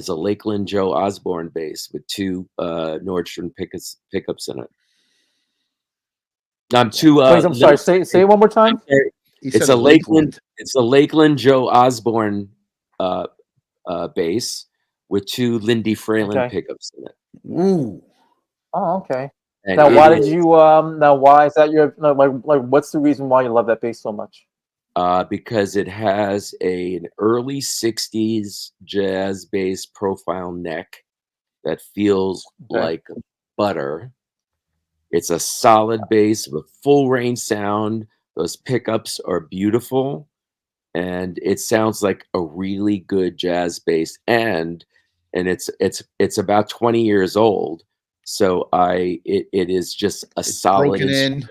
Lakeland Joe Osborne bass with 2 Nordstrom pickups in it. I'm sorry. Say it one more time. It's a Lakeland Joe Osborne bass with 2 Lindy Fralin pickups in it. Ooh. Oh, okay. And now, why did you? Now, why is that your like? What's the reason why you love that bass so much? Because it has an early '60s jazz bass profile neck that feels like butter. It's a solid bass with full range sound. Those pickups are beautiful, and it sounds like a really good jazz bass. And it's about 20 years old, so it is just a solid. Broken in.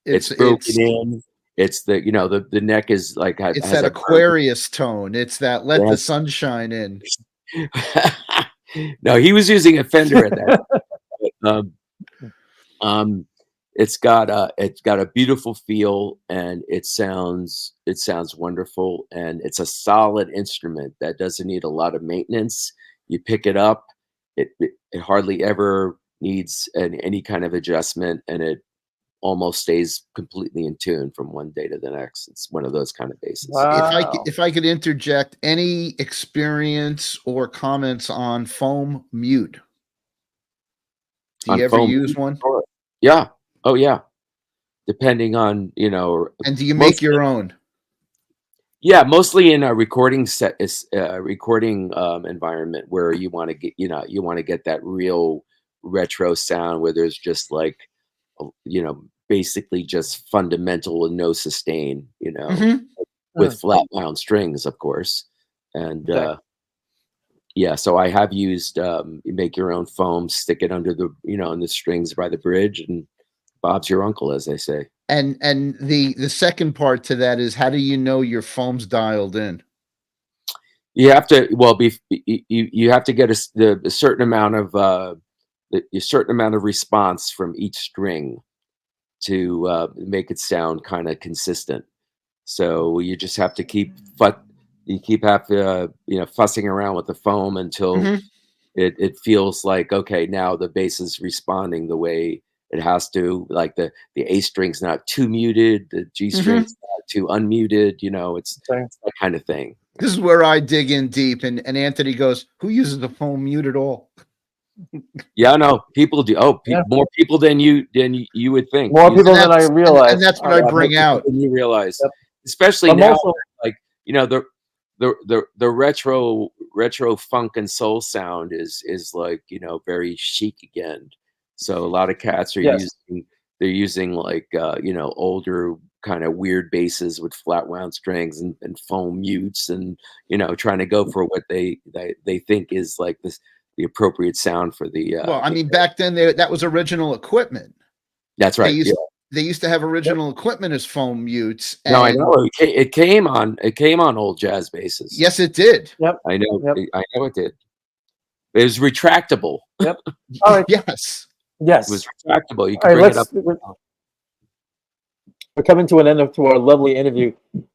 It's broken in. it's the, you know, the neck is like It's has that a Aquarius tone. It's that let the Yes. sunshine in. No, he was using a Fender at that. But, it's got a beautiful feel, and it sounds wonderful, and it's a solid instrument that doesn't need a lot of maintenance. You pick it up, it hardly ever needs any kind of adjustment, and it almost stays completely in tune from one day to the next. It's one of those kind of basses. Wow. If I could interject, any experience or comments on foam mute? Do you On ever foam use mute? one? Sure. Yeah. Oh yeah. Depending on, you know, And do you make mostly, your own? yeah, mostly in a recording environment where you want to get, you know, you want to get that real retro sound where there's just like, you know, basically just fundamental and no sustain, you know, Mhm. with flat wound strings, of course. And Okay. yeah, so I have used you make your own foam, stick it under the, you know, in the strings by the bridge, and Bob's your uncle, as they say. And the second part to that is, how do you know your foam's dialed in? You have to, well, you have to get a certain amount of a certain amount of response from each string to make it sound kind of consistent. So you just have to keep you know, fussing around with the foam until Mhm. it feels like, okay, now the bass is responding the way it has to. Like the A string's not too muted, the G Mhm. string's not too unmuted. You know, it's Okay. that kind of thing. This is where I dig in deep, and Anthony goes, "Who uses the foam mute at all?" Yeah, no, people do. Oh, Yeah. more people than you would think. More Use people it. than I realize. And that's what I Yeah, more bring people out. than you realize. Yep. Especially I'm now, also like, you know, the retro funk and soul sound is like, you know, very chic again. So a lot of cats are yes. using like you know, older kind of weird basses with flat wound strings and foam mutes, and you know, trying to go for what they think is like the appropriate sound for the Well, I mean, back then that was original equipment. that's They right. Yeah. used to have Yep. original equipment as foam mutes, No, I and know it came on old jazz basses. yes, it did. Yep. I know. Yep. I know it did. It was retractable. Yep. All right. Yes. It was Yes. retractable. You All can right. bring it up. We're coming to an end to our lovely interview.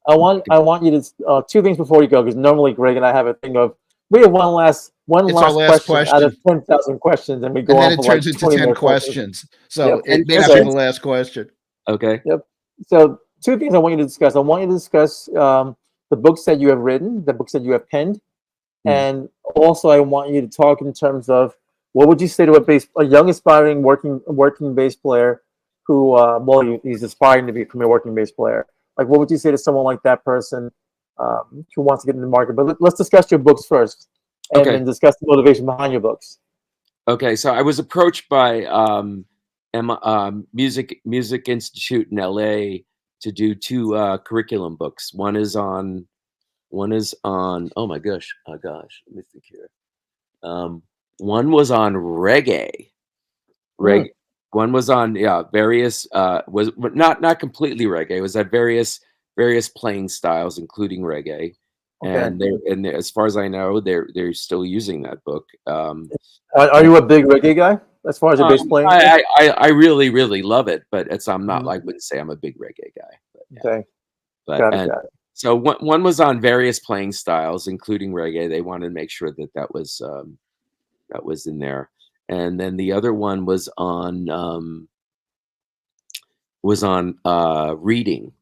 I want you to two things before you go, because normally Greg and I have a thing of we have one last It's our last question out of question. 10,000 questions, and we go And then on it for like turns into 20 10 more questions. questions. So Yep. it may Yes, not be So the last question. Okay. yep. So two things I want you to discuss. I want you to discuss the books that you have written, the books that you have penned, and also I want you to talk in terms of what would you say to a young aspiring working bass player who well, he's aspiring to become a working bass player. Like, what would you say to someone like that person who wants to get in the market? But let's discuss your books first, and Okay. then discuss the motivation behind your books. Okay. So I was approached by Music Institute in LA to do two curriculum books. One is on oh my gosh, let me think here. One was on reggae. Mm, One was on, yeah, various was not completely reggae. It was at various playing styles, including reggae. okay. As far as I know, they're still using that book. Are you a big reggae guy as far as your bass playing goes? I really love it, but I'm not. Mhm. I wouldn't say I'm a big reggae guy. But yeah. Okay. But Got it. so one was on various playing styles, including reggae. They wanted to make sure that was in there. And then the other one was on reading.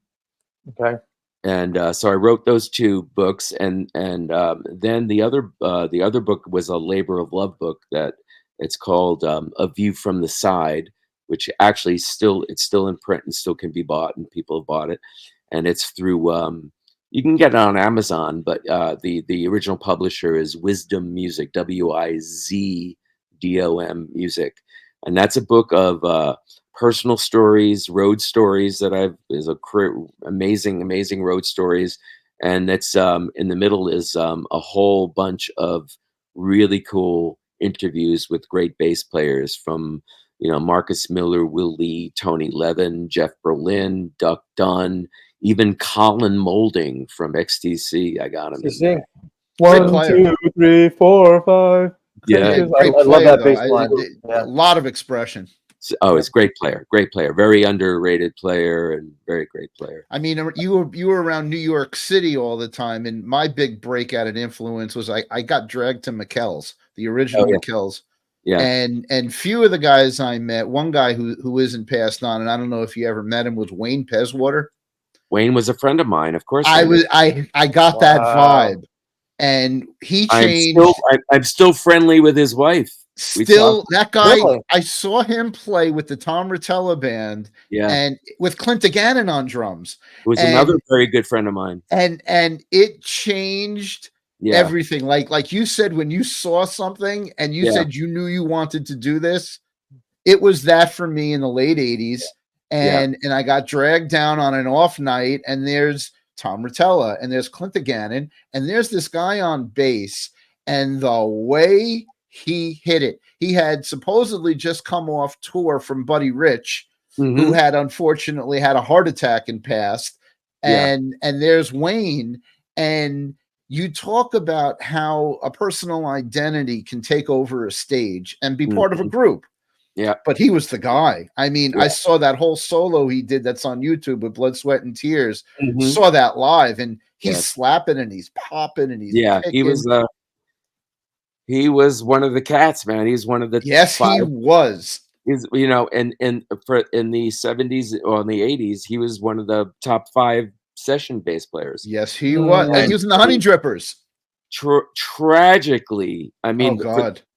Okay. And so I wrote those two books, and then the other book was a labor of love book that it's called A View from the Side, which actually it's still in print and still can be bought, and people have bought it, and it's through you can get it on Amazon, but the original publisher is Wisdom Music, WIZDOM Music, and that's a book of personal stories, road stories that amazing road stories, and it's in the middle is a whole bunch of really cool interviews with great bass players from, you know, Marcus Miller, Will Lee, Tony Levin, Jeff Berlin, Duck Dunn, Even Colin Moulding from XTC, I got him in there. Great 1, player. 2, 3, 4, 5. Yeah. Great I love player, that though. bass line. A lot of expression. Oh, he's a great player. Great player. Very underrated player and very great player. I mean, you were around New York City all the time, and my big breakout and influence was I got dragged to McKell's, the original McKell's. Yeah. And few of the guys I met, one guy who isn't passed on, and I don't know if you ever met him, was Wayne Peswater. Wayne was a friend of mine, of course. I got that vibe, and he changed. I'm still friendly with his wife. Still, that guy, really? I saw him play with the Tom Rotella band, and with Clint DeGannon on drums. Who was another very good friend of mine. And it changed everything. Like you said, when you saw something and you said you knew you wanted to do this, it was that for me in the late 80s. And I got dragged down on an off night, and there's Tom Rotella, and there's Clint DeGannon, and there's this guy on bass, and the way he hit it. He had supposedly just come off tour from Buddy Rich, who had unfortunately had a heart attack and passed. And there's Wayne, and you talk about how a personal identity can take over a stage and be part of a group. Yeah. But he was the guy. I mean, I saw that whole solo he did that's on YouTube with Blood, Sweat, and Tears. Saw that live, and he's slapping and he's popping and he's picking. He was one of the cats, man. He's one of the he was. He's, you know, and in the 70s or in the 80s, he was one of the top 5 session bass players. Yes, he was. And he was in the Honey Drippers. Tragically, I mean,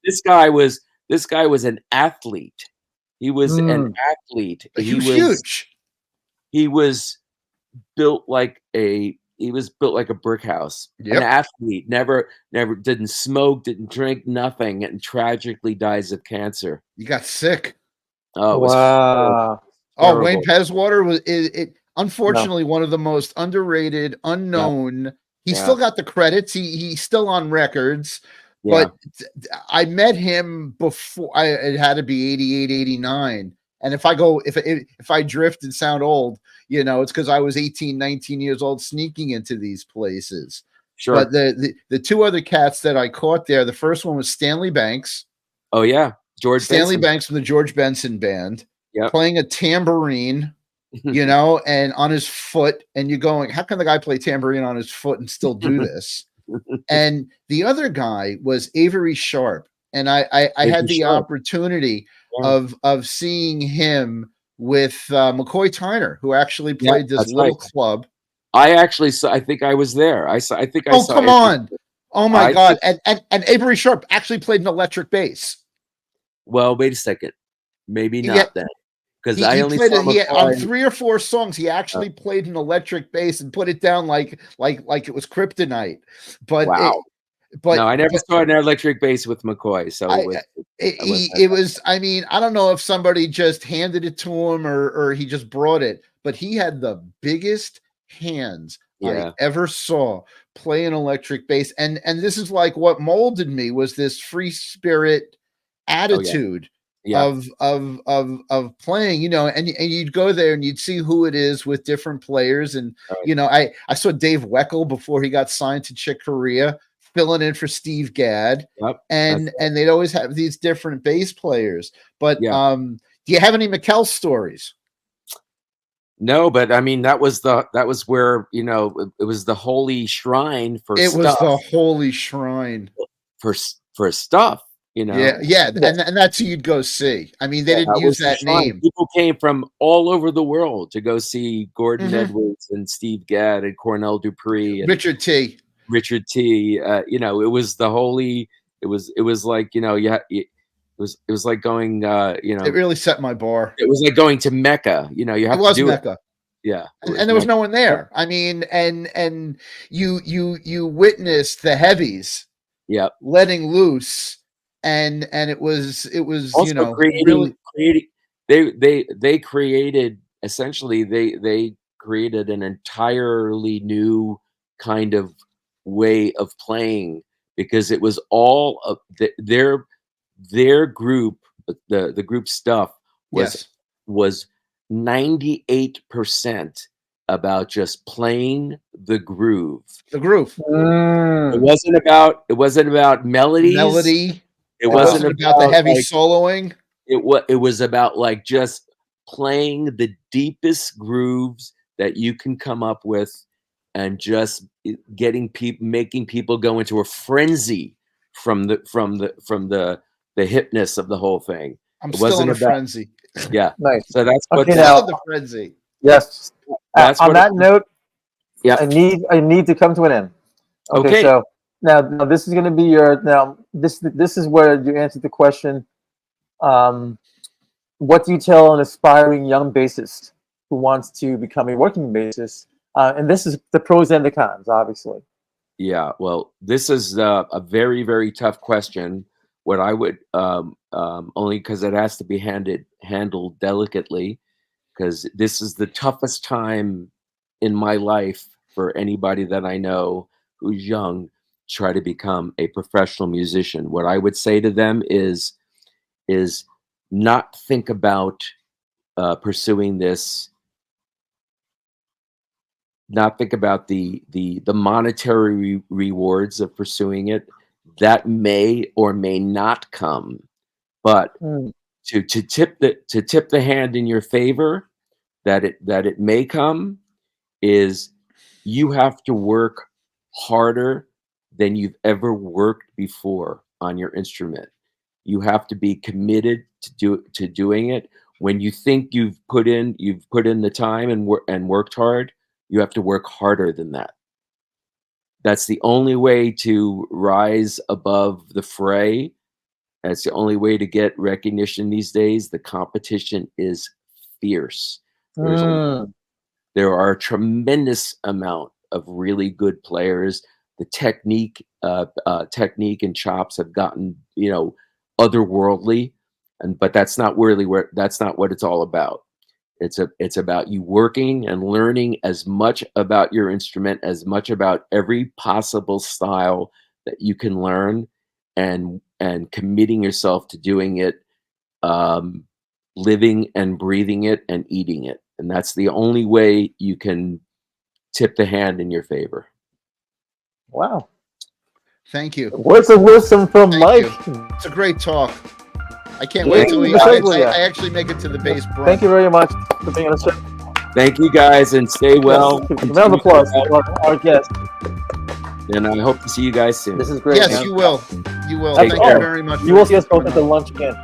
this guy was an athlete. He was an athlete. He was huge. He was built like a brick house. An athlete, never didn't smoke, didn't drink, nothing, and tragically dies of cancer. You got sick. Oh, wow. Wayne Peswater was unfortunately one of the most underrated, unknown. He still got the credits. He's still on records. But I met him before. It had to be 88, 89. And if I drift and sound old, you know, it's because I was 18, 19 years old sneaking into these places. Sure. But the two other cats that I caught there, the first one was Stanley Banks. Oh, yeah. Stanley Banks from the George Benson Band, playing a tambourine, you know, and on his foot. And you're going, how can the guy play tambourine on his foot and still do this? And the other guy was Avery Sharp. And I had the opportunity of seeing him with McCoy Tyner, who actually played this little club. I think I was there. I think I saw. Oh, come on. Oh my God. And Avery Sharp actually played an electric bass. Well, wait a second. Maybe not then. Because I only saw on 3 or 4 songs, he actually played an electric bass and put it down like it was kryptonite. But no, I never saw an electric bass with McCoy. So it was. I mean, I don't know if somebody just handed it to him or he just brought it, but he had the biggest hands I ever saw play an electric bass. And this is like what molded me was this free spirit attitude. Of playing, you know, and you'd go there and you'd see who it is with different players. And, you know, I saw Dave Weckl before he got signed to Chick Corea, filling in for Steve Gadd. And they'd always have these different bass players. But do you have any McKell stories? No, but I mean, that was where, you know, it was the holy shrine for stuff. It was the holy shrine for stuff. You know, and that's who you'd go see. I mean, they didn't use that name. People came from all over the world to go see Gordon Edwards and Steve Gadd and Cornell Dupree and Richard T. You know, it was the holy. It was like, you know, it was like going. You know, it really set my bar. It was like going to Mecca. You know, you have to do Mecca. it. Yeah, and there was no one there. I mean, and you witnessed the heavies. Letting loose. And it was also, you know, they created essentially they created an entirely new kind of way of playing, because it was all of their group, the group stuff was 98% about just playing the groove. The groove. It wasn't about melodies. Melody. It wasn't about the heavy like, soloing. It was about like just playing the deepest grooves that you can come up with, and just making people go into a frenzy from the hipness of the whole thing. I'm still in a frenzy. Yeah. Nice. So that's Okay, what now, the frenzy. Yes. That's on that note, yeah. I need to come to an end. Okay. So now this is going to be this is where you answer the question. What do you tell an aspiring young bassist who wants to become a working bassist? And this is the pros and the cons, obviously. Yeah, well, this is a very, very tough question. What I would, only because it has to be handled delicately, because this is the toughest time in my life for anybody that I know who's young, try to become a professional musician. What I would say to them is not think about pursuing this. Not think about the monetary rewards of pursuing it. That may or may not come, but to tip the hand in your favor that it may come is you have to work harder than you've ever worked before on your instrument. You have to be committed to doing it. When you think you've put in the time and worked hard, you have to work harder than that. That's the only way to rise above the fray. That's the only way to get recognition these days. The competition is fierce. There are a tremendous amount of really good players. The technique and chops have gotten, otherworldly, but that's not really that's not what it's all about. It's about you working and learning as much about your instrument, as much about every possible style that you can learn, and committing yourself to doing it, living and breathing it and eating it. And that's the only way you can tip the hand in your favor. Wow. Thank you. Words of wisdom from Mike. It's a great talk. I can't wait till I actually make it to the bass. Thank you very much for being on the show. Thank you guys, and stay well. Round of applause for our guest. And I hope to see you guys soon. This is great. Yes, man. you will. You will. Take Thank care. you very much. You will see us both at the lunch again.